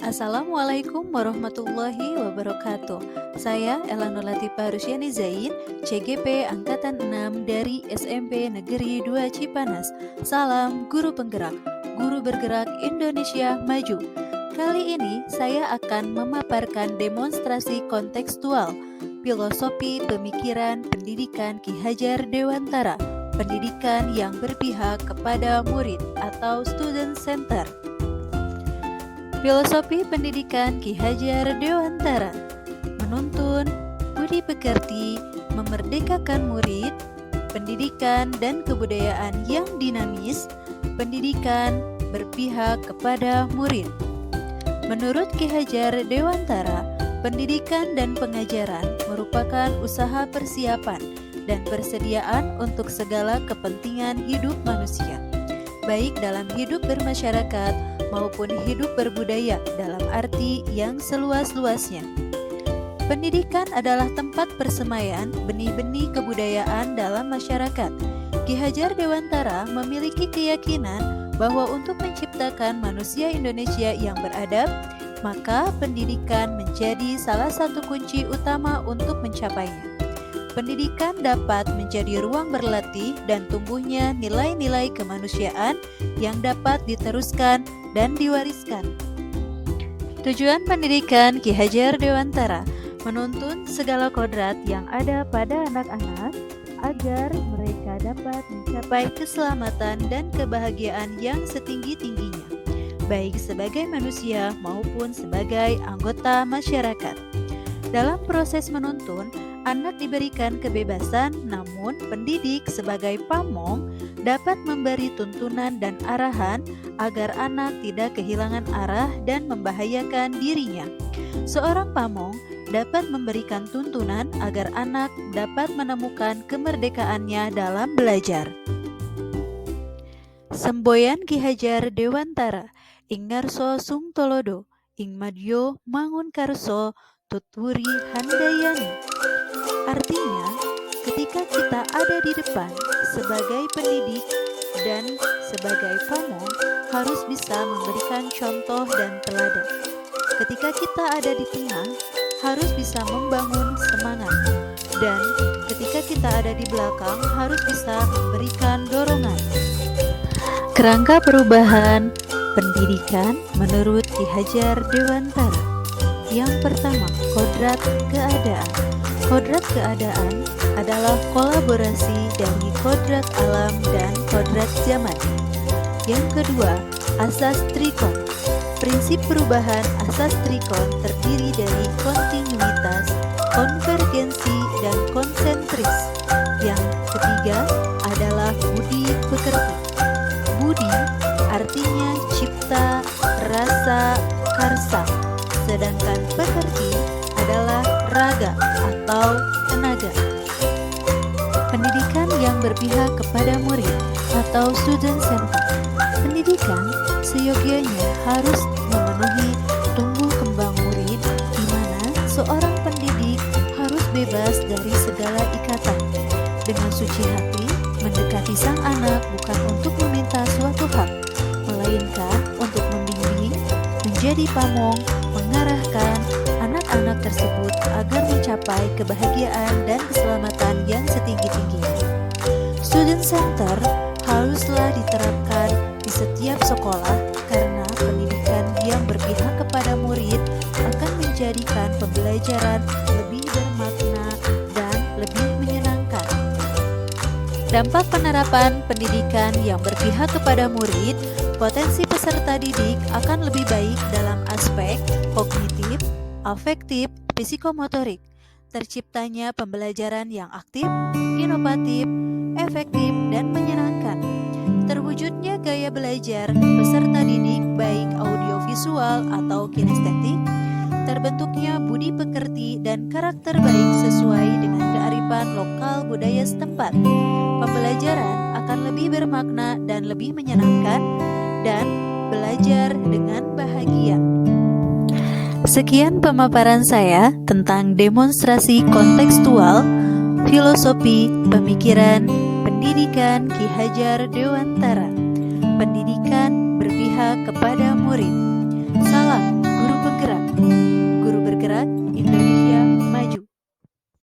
Assalamualaikum warahmatullahi wabarakatuh. Saya Ella Nurlatifah Rusyani Zain, CGP Angkatan 6 dari SMP Negeri 2 Cipanas. Salam Guru Penggerak, Guru Bergerak Indonesia Maju. Kali ini saya akan memaparkan demonstrasi kontekstual filosofi pemikiran pendidikan Ki Hajar Dewantara, pendidikan yang berpihak kepada murid atau student center. Filosofi pendidikan Ki Hajar Dewantara menuntun, budi pekerti, memerdekakan murid, pendidikan dan kebudayaan yang dinamis, pendidikan berpihak kepada murid. Menurut Ki Hajar Dewantara, pendidikan dan pengajaran merupakan usaha persiapan dan persediaan untuk segala kepentingan hidup manusia, baik dalam hidup bermasyarakat maupun hidup berbudaya dalam arti yang seluas-luasnya. Pendidikan adalah tempat persemaian benih-benih kebudayaan dalam masyarakat. Ki Hajar Dewantara memiliki keyakinan bahwa untuk menciptakan manusia Indonesia yang beradab, maka pendidikan menjadi salah satu kunci utama untuk mencapainya. Pendidikan dapat menjadi ruang berlatih dan tumbuhnya nilai-nilai kemanusiaan yang dapat diteruskan dan diwariskan. Tujuan pendidikan Ki Hajar Dewantara menuntun segala kodrat yang ada pada anak-anak agar mereka dapat mencapai keselamatan dan kebahagiaan yang setinggi-tingginya, baik sebagai manusia maupun sebagai anggota masyarakat. Dalam proses menuntun, anak diberikan kebebasan, namun pendidik sebagai pamong dapat memberi tuntunan dan arahan agar anak tidak kehilangan arah dan membahayakan dirinya. Seorang pamong dapat memberikan tuntunan agar anak dapat menemukan kemerdekaannya dalam belajar. Semboyan Ki Hajar Dewantara, ing ngarso sung tolodo, ing madyo mangun karso tutwuri handayani. Artinya, ketika kita ada di depan sebagai pendidik dan sebagai pamong harus bisa memberikan contoh dan teladan. Ketika kita ada di tengah harus bisa membangun semangat, dan ketika kita ada di belakang harus bisa memberikan dorongan. Kerangka perubahan pendidikan menurut Ki Hajar Dewantara. Yang pertama, kodrat keadaan. Kodrat keadaan adalah kolaborasi dari kodrat alam dan kodrat zaman. Yang kedua, asas trikon. Prinsip perubahan asas trikon terdiri dari kontinuitas, konvergensi, dan konsentris. Yang ketiga adalah budi pekerti. Budi artinya cipta, rasa, karsa, sedangkan pekerti adalah raga atau tenaga. Pendidikan yang berpihak kepada murid atau student center. Pendidikan seyogianya harus memenuhi tumbuh kembang murid, di mana seorang pendidik harus bebas dari segala ikatan. Dengan suci hati mendekati sang anak bukan untuk meminta suatu hak, melainkan untuk membimbing, menjadi pamong, mengarahkan anak-anak tersebut agar mencapai kebahagiaan dan keselamatan yang setinggi-tingginya. Student center haruslah diterapkan di setiap sekolah karena pendidikan yang berpihak kepada murid akan menjadikan pembelajaran lebih bermakna dan lebih menyenangkan. Dampak penerapan pendidikan yang berpihak kepada murid, potensi peserta didik akan lebih baik dalam aspek kognitif, afektif, psikomotorik. Terciptanya pembelajaran yang aktif, inovatif, efektif, dan menyenangkan. Terwujudnya gaya belajar peserta didik baik audiovisual atau kinestetik. Terbentuknya budi pekerti dan karakter baik sesuai dengan kearifan lokal budaya setempat. Pembelajaran akan lebih bermakna dan lebih menyenangkan, dan belajar dengan bahagia. Sekian pemaparan saya tentang demonstrasi kontekstual filosofi pemikiran pendidikan Ki Hajar Dewantara. Pendidikan berpihak kepada